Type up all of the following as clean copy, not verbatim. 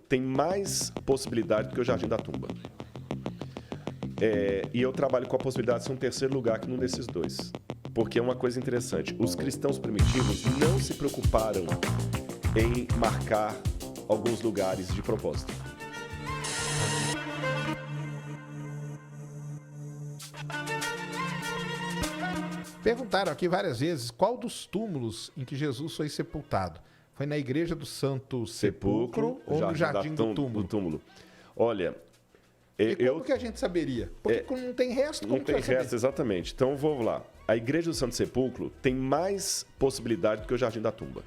tem mais possibilidade do que o Jardim da Tumba. E eu trabalho com a possibilidade de ser um terceiro lugar que num desses dois. Porque é uma coisa interessante. Os cristãos primitivos não se preocuparam em marcar alguns lugares de propósito. Perguntaram aqui várias vezes qual dos túmulos em que Jesus foi sepultado. Foi na igreja do Santo Sepulcro ou no Jardim do Túmulo? Olha, e como que a gente saberia? Porque não tem resto, como não tem resto, exatamente. Então, vamos lá. A igreja do Santo Sepulcro tem mais possibilidade do que o Jardim da Tumba.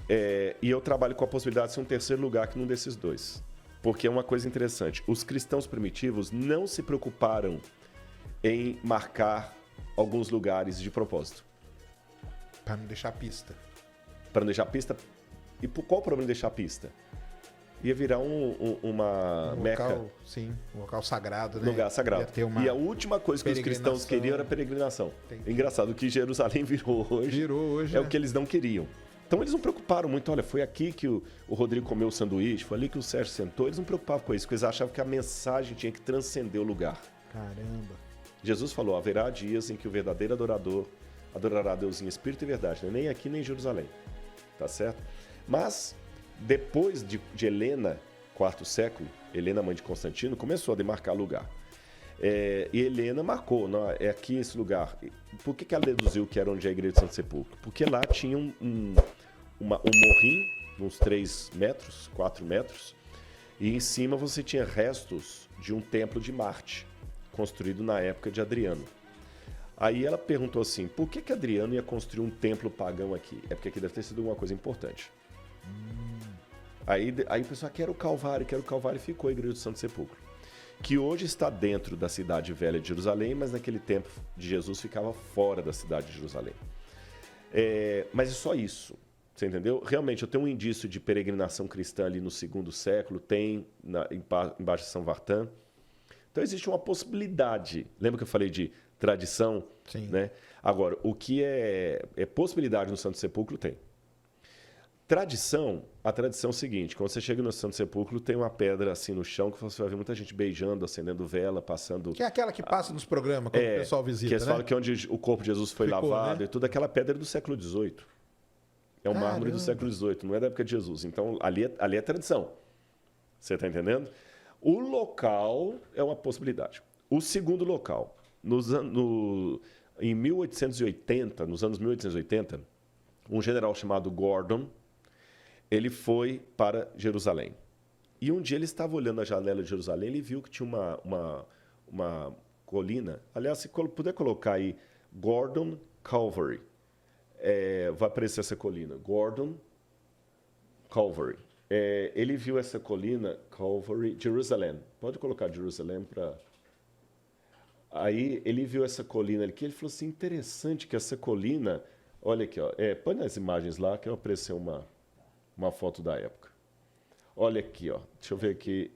E eu trabalho com a possibilidade de ser um terceiro lugar que num desses dois. Porque é uma coisa interessante. Os cristãos primitivos não se preocuparam em marcar alguns lugares de propósito. Para não deixar pista. Para não deixar pista. E qual o problema de deixar pista? Ia virar uma meca. Local, sim, um local sagrado, né? Lugar sagrado. E a última coisa que os cristãos queriam era peregrinação. Entendi. Engraçado, o que Jerusalém virou hoje é o que eles não queriam. Então eles não preocuparam muito. Olha, foi aqui que o Rodrigo comeu o sanduíche, foi ali que o Sérgio sentou. Eles não preocupavam com isso, porque eles achavam que a mensagem tinha que transcender o lugar. Caramba. Jesus falou, haverá dias em que o verdadeiro adorador adorará a Deus em espírito e verdade, né? Nem aqui nem em Jerusalém, tá certo? Mas, depois de Helena, quarto século, Helena, mãe de Constantino, começou a demarcar lugar. E Helena marcou, não, é aqui esse lugar. Por que ela deduziu que era onde é a igreja de Santo Sepulcro? Porque lá tinha um morrinho, uns 3 metros, 4 metros, e em cima você tinha restos de um templo de Marte, construído na época de Adriano. Aí ela perguntou assim, por que Adriano ia construir um templo pagão aqui? É porque aqui deve ter sido uma coisa importante. Aí o pessoal, quer o Calvário, e ficou a igreja do Santo Sepulcro. Que hoje está dentro da cidade velha de Jerusalém, mas naquele tempo de Jesus ficava fora da cidade de Jerusalém. Mas é só isso, você entendeu? Realmente, eu tenho um indício de peregrinação cristã ali no 2º século, tem embaixo de São Vartan. Então, existe uma possibilidade. Lembra que eu falei de tradição? Sim. Né? Agora, o que é possibilidade no Santo Sepulcro, tem. Tradição, a tradição é o seguinte, quando você chega no Santo Sepulcro, tem uma pedra assim no chão que você vai ver muita gente beijando, acendendo vela, passando... Que é aquela que passa nos programas quando o pessoal visita, que eles falam que é onde o corpo de Jesus foi lavado, né? E tudo, aquela pedra é do século XVIII. É um mármore do século XVIII, não é da época de Jesus. Então, ali é tradição. Você está entendendo? O local é uma possibilidade. O segundo local, em 1880, nos anos 1880, um general chamado Gordon, ele foi para Jerusalém. E um dia ele estava olhando a janela de Jerusalém, ele viu que tinha uma colina. Aliás, se puder colocar aí, Gordon Calvary. Vai aparecer essa colina. Gordon Calvary. Ele viu essa colina, Calvary, Jerusalém. Pode colocar Jerusalém para... Aí ele viu essa colina ali, que ele falou assim, interessante que essa colina... Olha aqui, ó, põe nas imagens lá, que apareceu uma foto da época. Olha aqui, ó. Deixa eu ver aqui.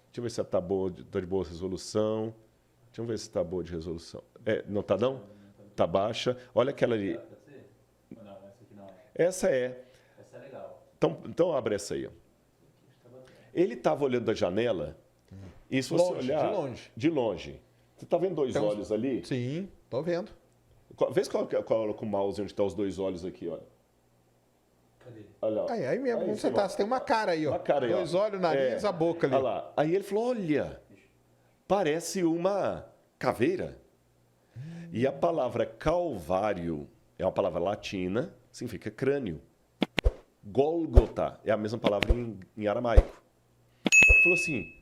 Deixa eu ver se está de boa resolução. Deixa eu ver se está boa de resolução. Não está não? Está baixa. Olha aquela ali. Não, essa aqui não. Essa é. Essa é legal. Então abre essa aí. Ó. Ele estava olhando da janela e se você olhar... De longe. Você está vendo dois olhos ali? Sim, estou vendo. Vê se coloca o mouse onde estão os dois olhos aqui, olha. Cadê? Olha, ó. Aí mesmo, onde você tá? Você tem uma cara aí, ó. Uma cara aí, dois olhos, nariz, a boca ali. Olha lá. Aí ele falou, olha, parece uma caveira. E a palavra calvário é uma palavra latina, significa crânio. Gólgota é a mesma palavra em aramaico. Ele falou assim,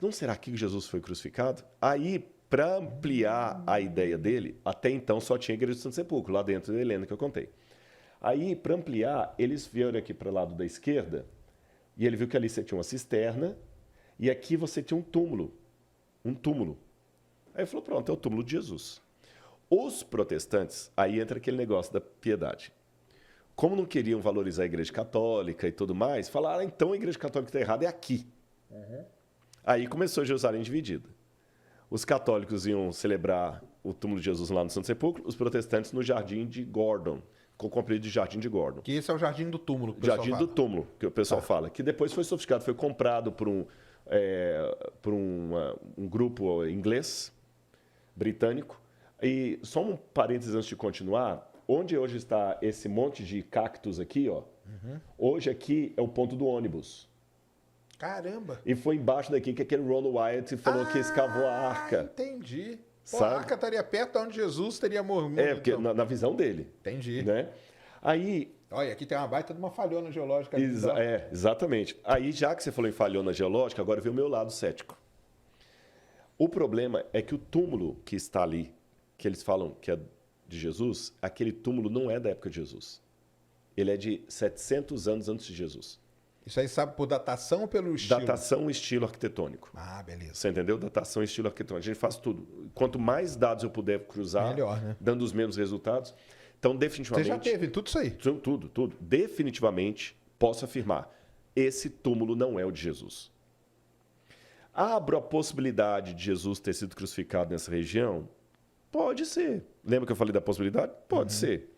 não será que Jesus foi crucificado? Aí, para ampliar a ideia dele, até então só tinha a igreja do Santo Sepulcro, lá dentro da Helena que eu contei. Aí, para ampliar, eles vieram aqui para o lado da esquerda e ele viu que ali você tinha uma cisterna e aqui você tinha um túmulo. Um túmulo. Aí ele falou, pronto, é o túmulo de Jesus. Os protestantes, aí entra aquele negócio da piedade. Como não queriam valorizar a igreja católica e tudo mais, falaram, então a igreja católica está errada, é aqui. Uhum. Aí começou Jerusalém dividida. Os católicos iam celebrar o túmulo de Jesus lá no Santo Sepulcro, os protestantes no Jardim de Gordon, ficou com o apelido de Jardim de Gordon. Que esse é o jardim do túmulo. Que o pessoal Jardim fala. do Túmulo, que o pessoal fala. Que depois foi sofisticado, foi comprado por um grupo inglês, britânico. E só um parênteses antes de continuar. Onde hoje está esse monte de cactos aqui, ó. Hoje aqui é o ponto do ônibus. Caramba. E foi embaixo daqui que aquele Ronald Wyatt falou que escavou a arca. Entendi. Pô, Sabe? a arca estaria perto de onde Jesus teria morrido. Porque na visão dele. Entendi. Né? Aí, Olha, aqui tem uma baita de uma falhona geológica. ali, então. exatamente. Aí, já que você falou em falhona geológica, agora vem o meu lado cético. O problema é que o túmulo que está ali, que eles falam que é de Jesus, aquele túmulo não é da época de Jesus. Ele é de 700 anos antes de Jesus. Isso aí sabe por datação ou pelo estilo? Datação e estilo arquitetônico. Ah, beleza. Você entendeu? Datação e estilo arquitetônico. A gente faz tudo. Quanto mais dados eu puder cruzar, Melhor, né? dando os mesmos resultados. Então, Você definitivamente... já teve tudo isso aí? Tudo. Definitivamente, posso afirmar, esse túmulo não é o de Jesus. Abro a possibilidade de Jesus ter sido crucificado nessa região? Pode ser. Lembra que eu falei da possibilidade? Pode ser.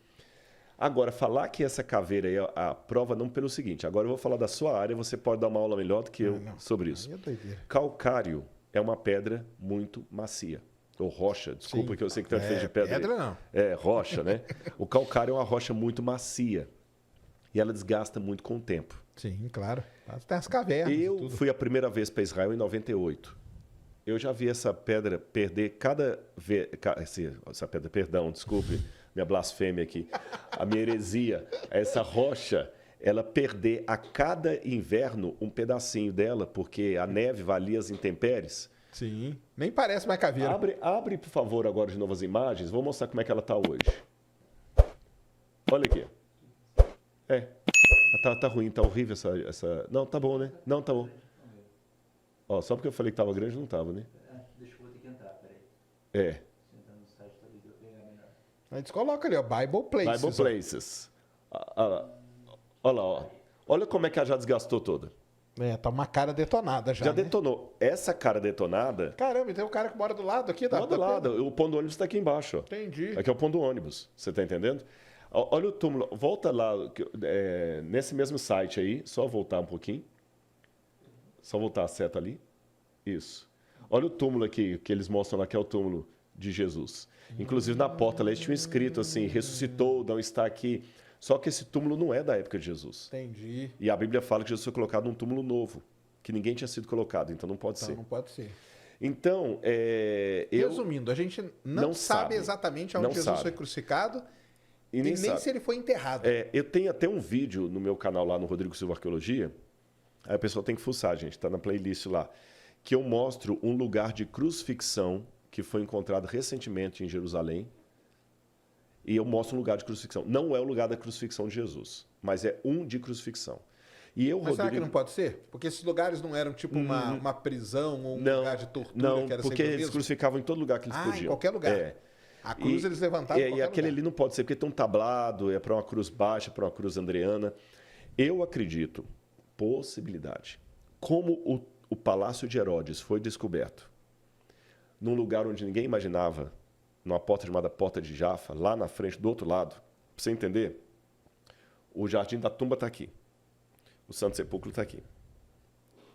Agora, falar que essa caveira aí é a prova não pelo seguinte. Agora eu vou falar da sua área, você pode dar uma aula melhor do que eu sobre isso. Aí é doideira. Calcário é uma pedra muito macia. Ou rocha, desculpa, Sim. que eu sei que tu é feito de pedra. Pedra não. É, rocha, né? O calcário é uma rocha muito macia. E ela desgasta muito com o tempo. Sim, claro. Tem as cavernas e Eu tudo. fui a primeira vez para Israel em 98. Eu já vi essa pedra perder essa pedra, perdão, desculpe, minha blasfêmia aqui. A minha heresia. Essa rocha, ela perder a cada inverno um pedacinho dela, porque a neve valia as intempéries. Sim. Nem parece mais caveira. Abre, por favor, agora de novo as imagens. Vou mostrar como é que ela está hoje. Olha aqui. Tá ruim, tá horrível essa... Não, tá bom, né? Não, tá bom. Ó, só porque eu falei que tava grande, não tava, né? Deixa eu ter que entrar, peraí. Entrando no site da Bíblia, eu pegar melhor. A gente coloca ali, ó, Bible Places. Bible Places. Olha lá, ó. Olha como é que ela já desgastou toda. Tá uma cara detonada já. Já né? detonou. Essa cara detonada... Caramba, e tem um cara que mora do lado aqui. Lá do lado. O ponto do ônibus está aqui embaixo, ó. Entendi. Aqui é o ponto do ônibus. Você tá entendendo? Olha o túmulo. Volta lá, nesse mesmo site aí. Só voltar um pouquinho. Só voltar a seta ali. Isso. Olha o túmulo aqui, que eles mostram lá, que é o túmulo de Jesus. Inclusive, na porta lá, eles tinham escrito assim, ressuscitou, não está aqui. Só que esse túmulo não é da época de Jesus. Entendi. E a Bíblia fala que Jesus foi colocado num túmulo novo, que ninguém tinha sido colocado, então não pode ser. Não pode ser. Então, Resumindo, a gente não sabe exatamente onde Não Jesus sabe. foi crucificado E nem sabe. se ele foi enterrado. Eu tenho até um vídeo no meu canal lá no Rodrigo Silva Arqueologia. Aí a pessoa tem que fuçar, gente. Está na playlist lá. Que eu mostro um lugar de crucifixão que foi encontrado recentemente em Jerusalém. E eu mostro um lugar de crucifixão. Não é o lugar da crucifixão de Jesus, mas é um de crucifixão. E eu, Mas será que não pode ser? Porque esses lugares não eram tipo uma prisão ou um lugar de tortura Não, que era porque sempre o eles mesmo? crucificavam em todo lugar que eles podiam. Em qualquer lugar. A cruz eles levantavam em E qualquer aquele lugar. ali não pode ser, porque tem um tablado, é para uma cruz baixa, para uma cruz andreana. Eu acredito, possibilidade, como o Palácio de Herodes foi descoberto num lugar onde ninguém imaginava, numa porta chamada Porta de Jafa, lá na frente, do outro lado, para você entender, o Jardim da Tumba está aqui, o Santo Sepulcro está aqui.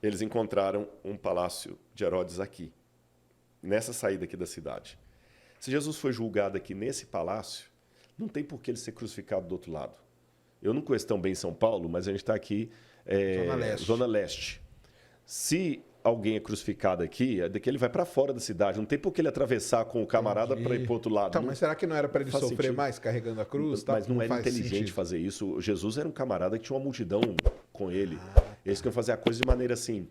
Eles encontraram um Palácio de Herodes aqui, nessa saída aqui da cidade. Se Jesus foi julgado aqui nesse palácio, não tem por que ele ser crucificado do outro lado. Eu não conheço tão bem São Paulo, mas a gente está aqui, Zona Leste. Se alguém é crucificado aqui, é daqui ele vai para fora da cidade. Não tem por que ele atravessar com o camarada para ir para o outro lado. Então, não, mas será que não era para ele faz sofrer sentido. mais carregando a cruz? Mas não era faz inteligente sentido. fazer isso. Jesus era um camarada que tinha uma multidão com ele. Eles queriam fazer a coisa de maneira assim,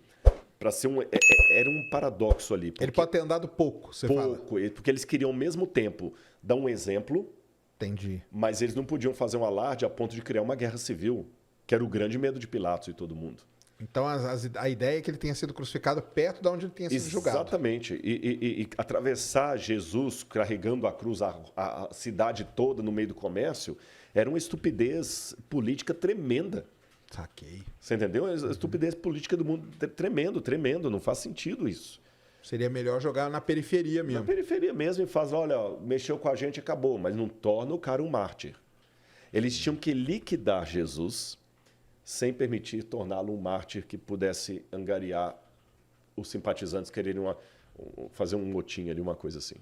para ser era um paradoxo ali. Ele pode ter andado pouco, você fala. Porque eles queriam ao mesmo tempo dar um exemplo, Entendi. mas eles não podiam fazer um alarde a ponto de criar uma guerra civil, que era o grande medo de Pilatos e todo mundo. Então a ideia é que ele tenha sido crucificado perto de onde ele tinha sido julgado. Exatamente. E atravessar Jesus carregando a cruz, a cidade toda no meio do comércio, era uma estupidez política tremenda. Saquei. Você entendeu? A estupidez política do mundo tremendo. Não faz sentido isso. Seria melhor jogar na periferia mesmo. Na periferia mesmo e faz, olha, mexeu com a gente, acabou. Mas não torna o cara um mártir. Eles tinham que liquidar Jesus sem permitir torná-lo um mártir que pudesse angariar os simpatizantes quererem fazer um motim ali, uma coisa assim.